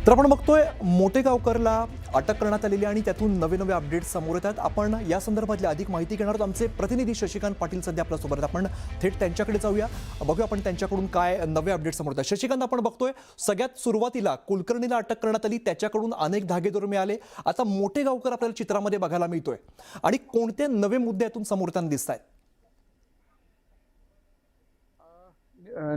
तर आपण बघतोय मोटेगावकरला अटक करण्यात आलेली आणि त्यातून नवे नवे अपडेट्स समोर येतात। आपण या संदर्भातली अधिक माहिती घेणार आहोत। आमचे प्रतिनिधी शशिकांत पाटील सध्या आपल्या सोबत आहेत। आपण थेट त्यांच्याकडे जाऊया, बघूया आपण त्यांच्याकडून काय नवे अपडेट्स समोर येतात। शशिकांत, आपण बघतोय सगळ्यात सुरुवातीला कुलकर्णीला अटक करण्यात आली, त्याच्याकडून अनेक धागेदोरे मिळाले। आता मोटेगावकर आपल्याला चित्रामध्ये बघायला मिळतोय आणि कोणते नवे मुद्दे यातून समोर येताना दिसतायत?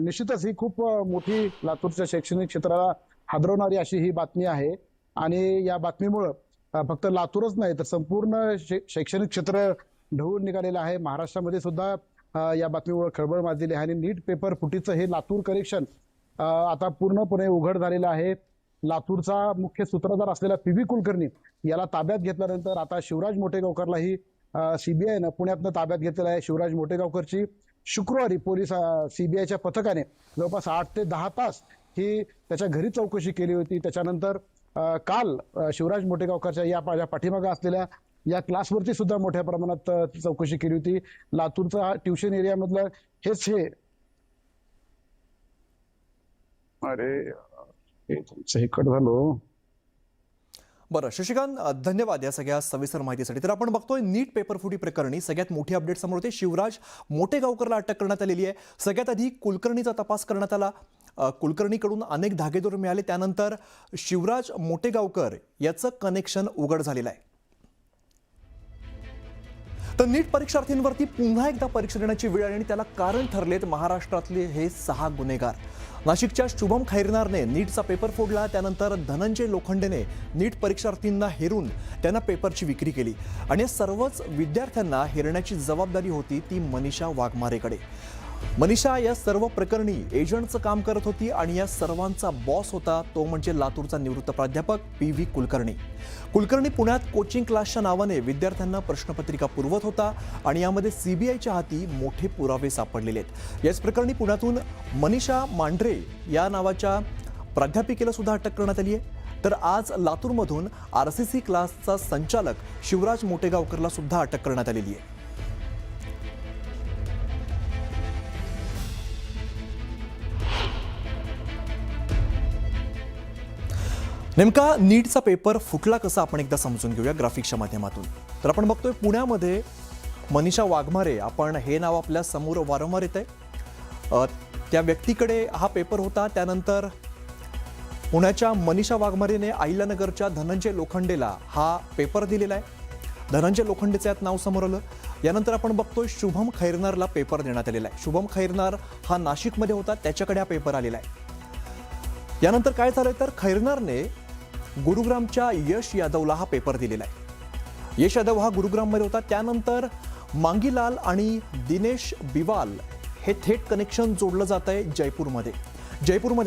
निश्चितच ही खूप मोठी लातूरच्या शैक्षणिक क्षेत्राला हादरवणारी अशी ही बातमी आहे आणि या बातमीमुळे फक्त लातूरच नाही तर संपूर्ण शैक्षणिक क्षेत्र ढवळून निघालेलं आहे। महाराष्ट्रामध्ये सुद्धा या बातमीमुळे खळबळ माजलेली आहे आणि नीट पेपर फुटीचं हे लातूर कनेक्शन आता पूर्णपणे उघड झालेलं आहे। लातूरचा मुख्य सूत्रधार असलेला पी.व्ही. कुलकर्णी याला ताब्यात घेतल्यानंतर आता शिवराज मोटेगावकरलाही सीबीआयनं पुण्यातनं ताब्यात घेतलेलं आहे। शिवराज मोटेगावकरची शुक्रवारी पोलीस सीबीआयच्या पथकाने जवळपास 8 ते 10 तास ही त्याच्या घरी चौकशी केली होती। त्याच्यानंतर काल शिवराज मोटेगावकरच्या या पाठीमागे असलेल्या या क्लासवरती सुद्धा मोठ्या प्रमाणात चौकशी केली होती। लातूरचा ट्युशन एरियामधलं हेच हे हे कट झालो। बरं शशिकांत, धन्यवाद या सगळ्या सविस्तर माहितीसाठी। तर आपण बघतोय नीट पेपरफुटी प्रकरणी सगळ्यात मोठी अपडेट समोर येते। शिवराज मोटेगावकरला अटक करण्यात आलेली आहे। सगळ्यात आधी कुलकर्णीचा तपास करण्यात आला, कुलकर्णीकडून अनेक धागेदोरे मिळाले, त्यानंतर शिवराज मोटेगावकर याचं कनेक्शन उघड झालेलं आहे। तर नीट परीक्षार्थींवरती पुन्हा एकदा परीक्षा देण्याची वेळ आली आणि त्याला कारण ठरलेत महाराष्ट्रातले हे 6 गुन्हेगार। नाशिकच्या शुभम खैरनारने नीटचा पेपर फोडला, त्यानंतर धनंजय लोखंडेने नीट परीक्षार्थींना हेरून त्यांना पेपरची विक्री केली आणि या सर्वच विद्यार्थ्यांना हेरण्याची जबाबदारी होती ती मनीषा वाघमारेकडे। मनीषा या सर्व प्रकरणी एजंटचं काम करत होती आणि या सर्वांचा बॉस होता तो म्हणजे लातूरचा निवृत्त प्राध्यापक पी.व्ही. कुलकर्णी। कुलकर्णी पुण्यात कोचिंग क्लासच्या नावाने विद्यार्थ्यांना प्रश्नपत्रिका पुरवत होता आणि यामध्ये सीबीआयच्या हाती मोठे पुरावे सापडलेले आहेत। याच प्रकरणी पुण्यातून मनीषा मांढरे या नावाच्या प्राध्यापिकेला सुद्धा अटक करण्यात आली आहे। तर आज लातूरमधून आरसीसी क्लासचा संचालक शिवराज मोटेगावकरला सुद्धा अटक करण्यात आलेली आहे। नेमका नीटचा पेपर फुटला कसा आपण एकदा समजून घेऊया ग्राफिक्सच्या माध्यमातून। तर आपण बघतोय पुण्यामध्ये मनीषा वाघमारे, आपण हे नाव आपल्या समोर वारंवार येत आहे। त्या व्यक्तीकडे हा पेपर होता। त्यानंतर पुण्याच्या मनीषा वाघमारेने अहिल्यानगरच्या धनंजय लोखंडेला हा पेपर दिलेला आहे। धनंजय लोखंडेचं यात नाव समोर आलं। यानंतर आपण बघतोय शुभम खैरनारला पेपर देण्यात आलेला आहे। शुभम खैरनार हा नाशिकमध्ये होता, त्याच्याकडे हा पेपर आलेला आहे। यानंतर काय झालंय तर खैरनारने गुरुग्रामच्या यश यादवला हा पेपर दिलेला आहे। यश यादव हा गुरुग्राममध्ये होता। त्यानंतर मांगीलाल आणि दिनेश बिवाल हे थेट कनेक्शन जोडलं जात आहे जयपूरमध्ये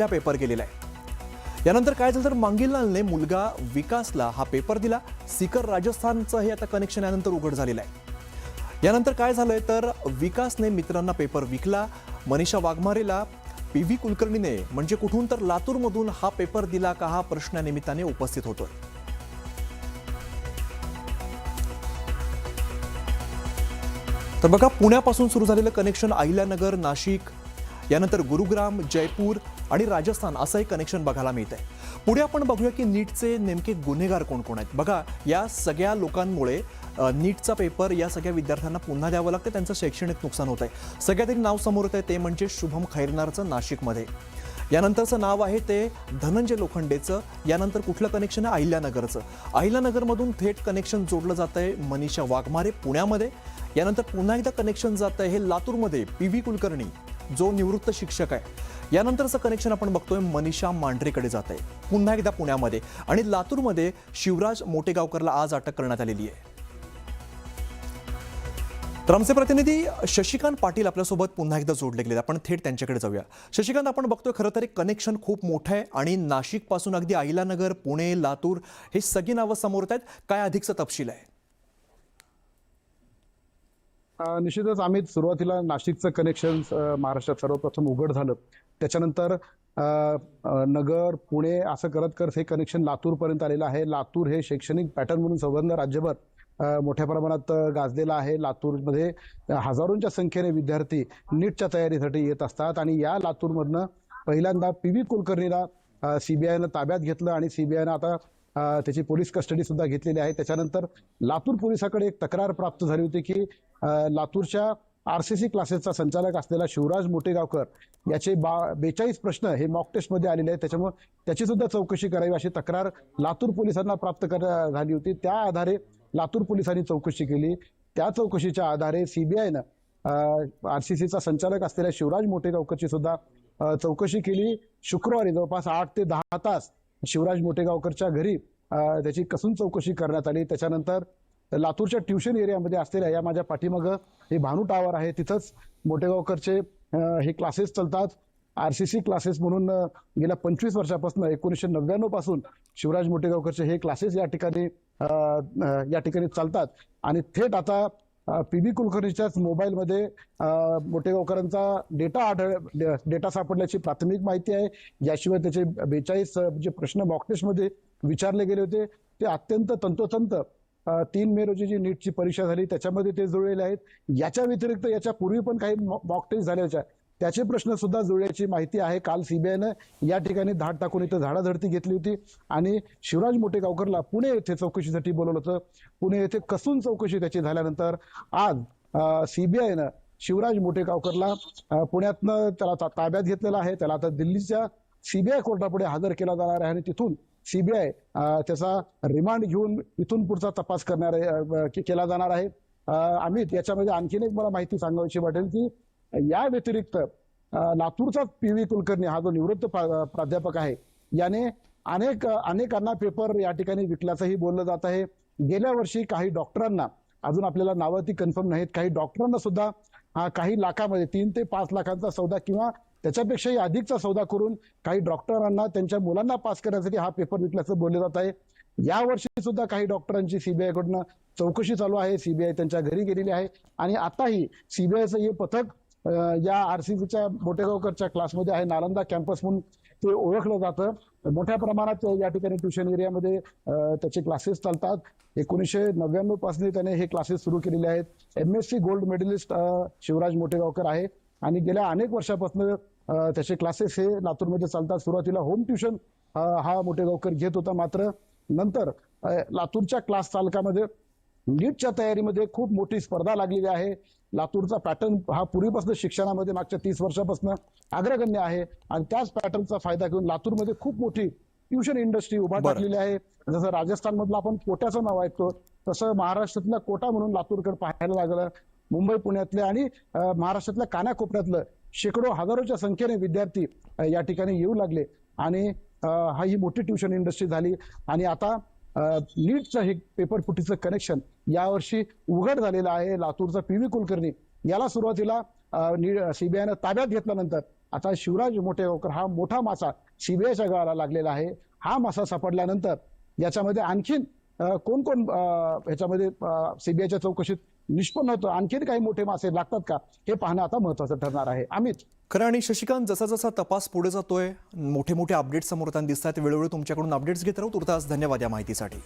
हा पेपर गेलेला आहे। यानंतर काय झालं तर मांगीलालने मुलगा विकासला हा पेपर दिला। सीकर राजस्थानचं हे आता कनेक्शन यानंतर उघड झालेलं आहे। यानंतर काय झालंय तर विकासने मित्रांना पेपर विकला। मनीषा वाघमारेला पी.व्ही. कुलकर्णीने म्हणजे कुठून तर लातूरमधून हा पेपर दिला का हा प्रश्न या निमित्ताने उपस्थित होतोय। तर बघा, पुण्यापासून सुरू झालेलं कनेक्शन अहिल्यानगर, नाशिक, यानंतर गुरुग्राम, जयपूर आणि राजस्थान असं एक कनेक्शन बघायला मिळत आहे। पुढे आपण बघूया की नीटचे नेमके गुन्हेगार कोण कोण आहेत। बघा, या सगळ्या लोकांमुळे नीटचा पेपर या सगळ्या विद्यार्थ्यांना पुन्हा द्यावं लागतं, त्यांचं शैक्षणिक नुकसान होत आहे। सगळ्यात एक नाव समोर येत आहे ते म्हणजे शुभम खैरनारचं नाशिकमध्ये। यानंतरचं नाव आहे ते धनंजय लोखंडेचं। यानंतर कुठलं कनेक्शन आहे अहिल्यानगरचं। अहिल्यानगरमधून थेट कनेक्शन जोडलं जात आहे मनीषा वाघमारे पुण्यामध्ये। यानंतर पुन्हा एकदा कनेक्शन जात आहे हे लातूरमध्ये पी.व्ही. कुलकर्णी जो निवृत्त शिक्षक आहे। यानंतरचं कनेक्शन आपण बघतोय मनीषा मांढरेकडे जात आहे पुन्हा एकदा पुण्यामध्ये, आणि लातूरमध्ये शिवराज मोटेगावकरला आज अटक करण्यात आलेली आहे। तर आमचे प्रतिनिधी शशिकांत पाटील आपल्यासोबत पुन्हा एकदा जोडले गेले, आपण थेट त्यांच्याकडे जाऊया। शशिकांत, आपण बघतोय खरं तर एक कनेक्शन खूप मोठं आहे आणि नाशिक पासून अगदी अहिल्यानगर, पुणे, लातूर हे सगळी नावं समोर येत आहेत। काय अधिकचा तपशील आहे? निश्चितच आम्ही सुरुवातीला नाशिकचं कनेक्शन महाराष्ट्रात सर्वप्रथम उघड झालं, त्याच्यानंतर नगर, पुणे असं करत हे कनेक्शन लातूरपर्यंत आलेलं आहे। लातूर हे शैक्षणिक पॅटर्न म्हणून संबंध राज्यभर मोठ्या प्रमाणात गाजलेला आहे। लातूरमध्ये हजारोंच्या संख्येने विद्यार्थी नीटच्या तयारीसाठी येत असतात आणि या लातूरमधनं पहिल्यांदा पी.व्ही. कुलकर्णीला सीबीआयनं ताब्यात घेतलं आणि सीबीआयनं आता त्याची पोलीस कस्टडी सुद्धा घेतलेली आहे. त्याच्यानंतर लातूर पोलिसाकडे एक तक्रार प्राप्त झाली होती की लातूरच्या आरसीसी क्लासेसचा संचालक असलेला शिवराज मोटेगावकर याचे 42 प्रश्न हे मॉक टेस्टमध्ये आलेले आहेत. त्याच्यामुळे त्याची सुद्धा चौकशी करावी अशी तक्रार लातूर पोलिसांना प्राप्त झाली होती. त्या आधारे लातूर पोलिसांनी चौकशी केली. त्या चौकशीच्या आधारे सीबीआयनं आरसीसीचा संचालक असलेल्या शिवराज मोटेगावकरची सुद्धा चौकशी केली. शुक्रवारी जवळपास 8 ते 10 तास शिवराज मोटेगावकरच्या घरी त्याची कसून चौकशी करण्यात आली. त्याच्यानंतर लातूरच्या ट्युशन एरियामध्ये असलेल्या या माझ्या पाठीमागं हे भानू टावर आहे, तिथंच मोटेगावकरचे हे क्लासेस चालतात. आरसीसी क्लासेस म्हणून गेल्या 25 वर्षापासून 1999 पासून शिवराज मोटेगावकरचे हे क्लासेस या ठिकाणी चालतात. आणि थेट आता पीबी कुलकर्णीच्याच मोबाईलमध्ये मोटेगावकरांचा डेटा सापडल्याची प्राथमिक माहिती आहे. याशिवाय त्याचे 42 जे प्रश्न मॉक टेस्टमध्ये विचारले गेले होते ते अत्यंत तंतोतंत 3 मे रोजी जी नीटची परीक्षा झाली त्याच्यामध्ये ते जुळलेले आहेत. याच्या व्यतिरिक्त याच्या पूर्वी पण काही मॉक टेस्ट झाल्याच्या त्याचे प्रश्न सुद्धा जुळल्याची माहिती आहे. काल सीबीआयनं या ठिकाणी धाड टाकून इथं झाडाझडती घेतली होती आणि शिवराज मोटेगावकरला पुणे येथे चौकशीसाठी बोलवलं होतं. पुणे येथे कसून चौकशी त्याची झाल्यानंतर आज सीबीआयनं शिवराज मोटेगावकरला पुण्यातनं त्याला ताब्यात घेतलेला आहे. त्याला आता दिल्लीच्या सीबीआय कोर्टापुढे हजर केला जाणार आहे आणि तिथून सीबीआय त्याचा रिमांड घेऊन इथून पुढचा तपास केला जाणार आहे. अमित, याच्यामध्ये आणखीन एक मला माहिती सांगायची वाटेल की या व्यतिरिक्त लातूरचा पीव्ही कुलकर्णी हा जो निवृत्त प्राध्यापक आहे याने अनेकांना पेपर या ठिकाणी विकल्याचंही बोललं जात आहे. गेल्या वर्षी काही डॉक्टरांना, अजून आपल्याला नावं ती कन्फर्म नाहीत, काही डॉक्टरांना सुद्धा काही लाखामध्ये 3 ते 5 लाखांचा सौदा किंवा त्याच्यापेक्षाही अधिकचा सौदा करून काही डॉक्टरांना त्यांच्या मुलांना पास करण्यासाठी हा पेपर विकल्याचं बोलले जात आहे. या वर्षी सुद्धा काही डॉक्टरांची सीबीआय कडून चौकशी चालू आहे. सीबीआय त्यांच्या घरी गेलेली आहे आणि आताही सीबीआयचं हे पथक या आरसीसीच्या मोटेगावकरच्या क्लासमध्ये आहे. नालंदा कॅम्पस म्हणून ते ओळखलं जातं. मोठ्या प्रमाणात या ठिकाणी ट्युशन एरियामध्ये त्याचे क्लासेस चालतात. 1999 पासून त्याने हे क्लासेस सुरू केलेले आहेत. MSc gold medalist Shivraj Motegaonkar आहे आणि गेल्या अनेक वर्षापासून त्याचे क्लासेस हे लातूरमध्ये चालतात. सुरुवातीला होम ट्युशन हा मोटेगावकर घेत होता, मात्र नंतर लातूरच्या क्लास चालकामध्ये नीटच्या तयारीमध्ये खूप मोठी स्पर्धा लागलेली आहे. लातूरचा पॅटर्न हा पूर्वीपासून शिक्षणामध्ये मागच्या 30 वर्षापासून अग्रगण्य आहे आणि त्याच पॅटर्नचा फायदा घेऊन लातूरमध्ये खूप मोठी ट्युशन इंडस्ट्री उभा टाकलेली आहे. जसं राजस्थान मधलं आपण कोट्याचं नाव ऐकतो तसं महाराष्ट्रातला कोटा म्हणून लातूरकडे पाहायला लागलं. मुंबई पुण्यातले आणि महाराष्ट्रातल्या कानाकोपऱ्यातलं शेकडो हजारोच्या संख्येने विद्यार्थी या ठिकाणी येऊ लागले आणि ही मोठी ट्युशन इंडस्ट्री झाली. आणि आता नीटचं हे पेपर फुटीचं कनेक्शन यावर्षी उघड झालेलं आहे. लातूरचा पीव्ही कुलकर्णी याला सुरुवातीला सीबीआयनं ताब्यात घेतल्यानंतर आता शिवराज मोटेगावकर हा मोठा मासा सीबीआयच्या गळाला लागलेला आहे. हा मासा सापडल्यानंतर याच्यामध्ये आणखीन कोण कोण ह्याच्यामध्ये सीबीआयच्या चौकशीत निष्पन्न होतं, आणखीन काही मोठे मासे लागतात का हे पाहणं आता महत्वाचं ठरणार आहे. अमित, खरं. आणि शशिकांत, जसा जसा तपास पुढे जातोय मोठे मोठे अपडेट्स समोर येताना दिसत आहेत. वेळोवेळी तुमच्याकडून अपडेट्स घेत राहू. तुर्तास धन्यवाद या माहितीसाठी.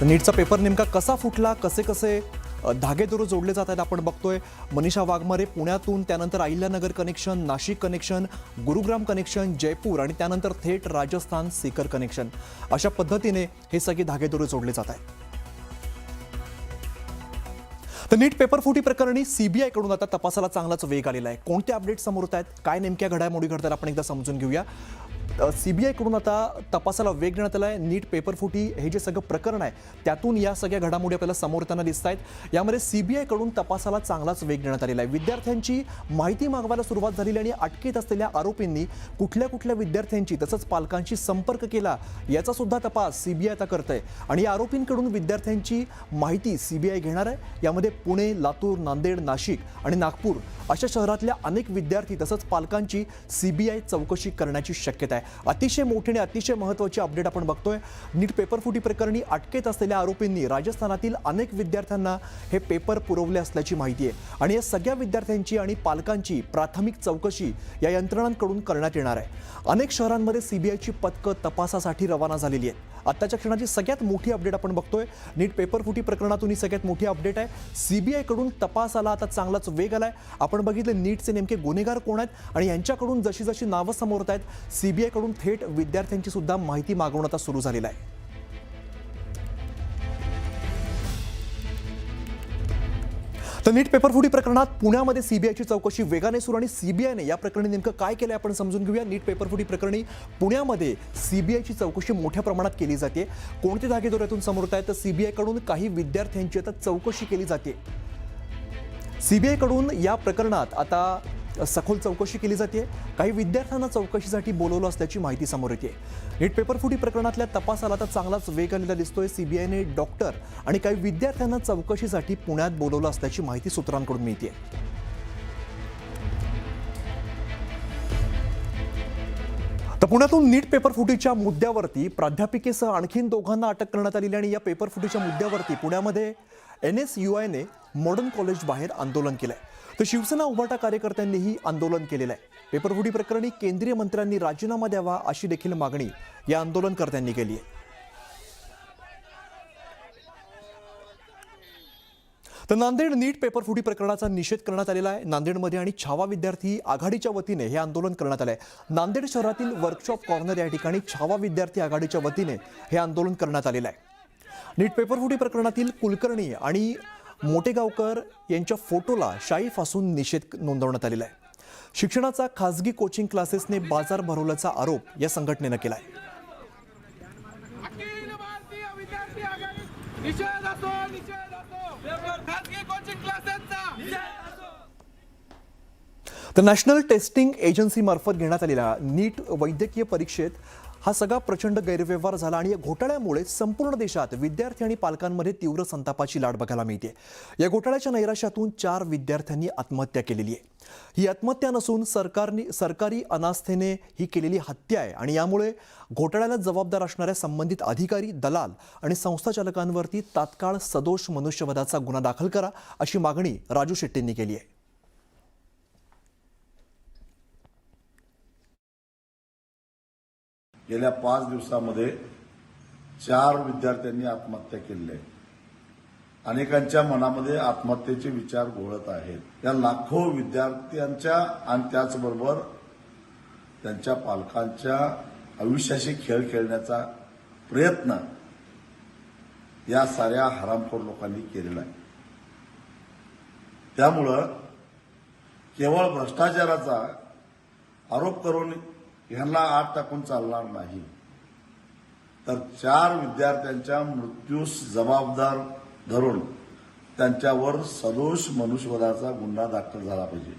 नीटचा पेपर नेमका कसा फुटला, कसे धागेदोरे जोडले जात आहेत आपण बघतोय. मनीषा वाघमारे पुण्यातून, त्यानंतर Ahilyanagar connection, Nashik connection, Gurugram connection, Jaipur आणि त्यानंतर थेट राजस्थान सीकर कनेक्शन, अशा पद्धतीने हे सगळे धागेदोरे जोडले जात आहेत. तर नीट पेपर फुटी प्रकरणी सीबीआय कडून आता तपासाला चांगलाच वेग आलेला आहे. कोणते अपडेट समोर येत आहेत, काय नेमक्या घडामोडी घडतात, आपण एकदा समजून घेऊया. सीबीआय कडून आता तपासाला वेग देण्यात आला आहे. नीट पेपर फुटी हे जे सगळं प्रकरण आहे त्यातून या सगळ्या घडामोडी आपल्याला समोर येताना दिसत आहेत. यामध्ये सीबीआय कडून तपासाला चांगलाच वेग देण्यात आलेला आहे. विद्यार्थ्यांची माहिती मागवायला सुरुवात झालेली आणि अटकेत असलेल्या आरोपींनी कुठल्या कुठल्या विद्यार्थ्यांची तसंच पालकांशी संपर्क केला याचा सुद्धा तपास सीबीआय आता करत आहे. आणि या आरोपींकडून विद्यार्थ्यांची माहिती सीबीआय घेणार आहे. यामध्ये पुणे, लातूर, नांदेड, नाशिक आणि नागपूर अशा शहरातल्या अनेक विद्यार्थी तसंच पालकांची सीबीआय चौकशी करण्याची शक्यता येत आहे. अतिशय मोठी आणि अतिशय महत्त्वाची अपडेट आपण बघतोय. नीट पेपरफुटी प्रकरणी अटकेत असलेल्या आरोपींनी राजस्थानातील अनेक विद्यार्थ्यांना हे पेपर पुरवले असल्याची माहिती आहे आणि या सगळ्या विद्यार्थ्यांची आणि पालकांची प्राथमिक चौकशी या यंत्रणांकडून करण्यात येणार आहे. अनेक शहरांमध्ये सीबीआयची पथकं तपासासाठी रवाना झालेली आहेत. आत्ताच्या क्षणाची सगळ्यात मोठी अपडेट आपण बघतोय. नीट पेपरफुटी प्रकरणातून ही सगळ्यात मोठी अपडेट आहे. सीबीआयकडून तपासाला आता चांगलाच वेग आलाय. आपण बघितलं नीटचे नेमके गुन्हेगार कोण आहेत आणि यांच्याकडून जशी जशी नावं समोर येत आहेत, सीबीआयकडून थेट विद्यार्थ्यांची सुद्धा माहिती मागवणं आता सुरू झालेलं आहे. तर नीट पेपरफुटी प्रकरणात पुण्यामध्ये सीबीआयची चौकशी वेगाने सुरू आणि सीबीआयने या प्रकरणी नेमकं काय केलंय आपण समजून घेऊया. नीट पेपरफुटी प्रकरणी पुण्यामध्ये सीबीआयची चौकशी मोठ्या प्रमाणात केली जाते. कोणते धागेदोरे यातून समोर येत आहेत तर सीबीआयकडून काही विद्यार्थ्यांची आता चौकशी केली जाते. सीबीआयकडून या प्रकरणात आता सखोल चौकशी केली जाते. काही विद्यार्थ्यांना चौकशीसाठी बोलवलं असल्याची माहिती समोर येते. नीट पेपरफुटी प्रकरणातल्या तपासाला आता चांगलाच वेग आलेला दिसतोय. सीबीआयने डॉक्टर आणि काही विद्यार्थ्यांना चौकशीसाठी पुण्यात बोलवलं असल्याची माहिती सूत्रांकडून मिळते. तर पुण्यातून नीट पेपरफुटीच्या मुद्द्यावरती प्राध्यापिकेसह आणखीन दोघांना अटक करण्यात आलेली आणि या पेपरफुटीच्या मुद्द्यावरती पुण्यामध्ये NSUIने मॉडर्न कॉलेज बाहेर आंदोलन केलंय. तर शिवसेना उभाटा कार्यकर्त्यांनीही आंदोलन केलेलं आहे. पेपरफुटी प्रकरणी केंद्रीय मंत्र्यांनी राजीनामा द्यावा अशी देखील मागणी या आंदोलनकर्त्यांनी केली आहे. तर नांदेड नीट पेपरफुटी प्रकरणाचा निषेध करण्यात आलेला आहे. नांदेडमध्ये आणि छावा विद्यार्थी आघाडीच्या वतीने हे आंदोलन करण्यात आले आहे. नांदेड शहरातील वर्कशॉप कॉर्नर या ठिकाणी छावा विद्यार्थी आघाडीच्या वतीने हे आंदोलन करण्यात आलेलं आहे. नीट पेपरफुटी प्रकरणातील कुलकर्णी आणि मोटेगावकर यांच्या फोटोला शाई फासून निषेध नोंदवण्यात आलेला आहे. शिक्षणाचा खासगी कोचिंग क्लासेसने बाजार भरवल्याचा आरोप या संघटनेनं केला आहे. तर नॅशनल टेस्टिंग एजन्सी मार्फत घेण्यात आलेल्या नीट वैद्यकीय परीक्षेत हा सगळा प्रचंड गैरव्यवहार झाला आणि या घोटाळ्यामुळे संपूर्ण देशात विद्यार्थी आणि पालकांमध्ये तीव्र संतापाची लाट बघायला मिळते. या घोटाळ्याच्या नैराश्यातून 4 विद्यार्थ्यांनी आत्महत्या केलेली आहे. ही आत्महत्या नसून सरकारी अनास्थेने ही केलेली हत्या आहे आणि यामुळे घोटाळ्याला जबाबदार असणाऱ्या संबंधित अधिकारी, दलाल आणि संस्थाचालकांवरती तात्काळ सदोष मनुष्यवधाचा गुन्हा दाखल करा अशी मागणी राजू शेट्टींनी केली आहे. गेल्या 5 दिवसामध्ये 4 विद्यार्थ्यांनी आत्महत्या केली आहे. अनेकांच्या मनामध्ये आत्महत्येचे विचार घोळत आहेत. या लाखो विद्यार्थ्यांच्या आणि त्याचबरोबर त्यांच्या पालकांच्या आयुष्याशी खेळ खेळण्याचा प्रयत्न या साऱ्या हरामखोर लोकांनी केलेला आहे. त्यामुळं केवळ भ्रष्टाचाराचा आरोप करून ह्यांना आत टाकून चालणार नाही. तर 4 विद्यार्थ्यांच्या मृत्यूस जबाबदार धरून त्यांच्यावर सदोष मनुष्यवधाचा गुन्हा दाखल झाला पाहिजे.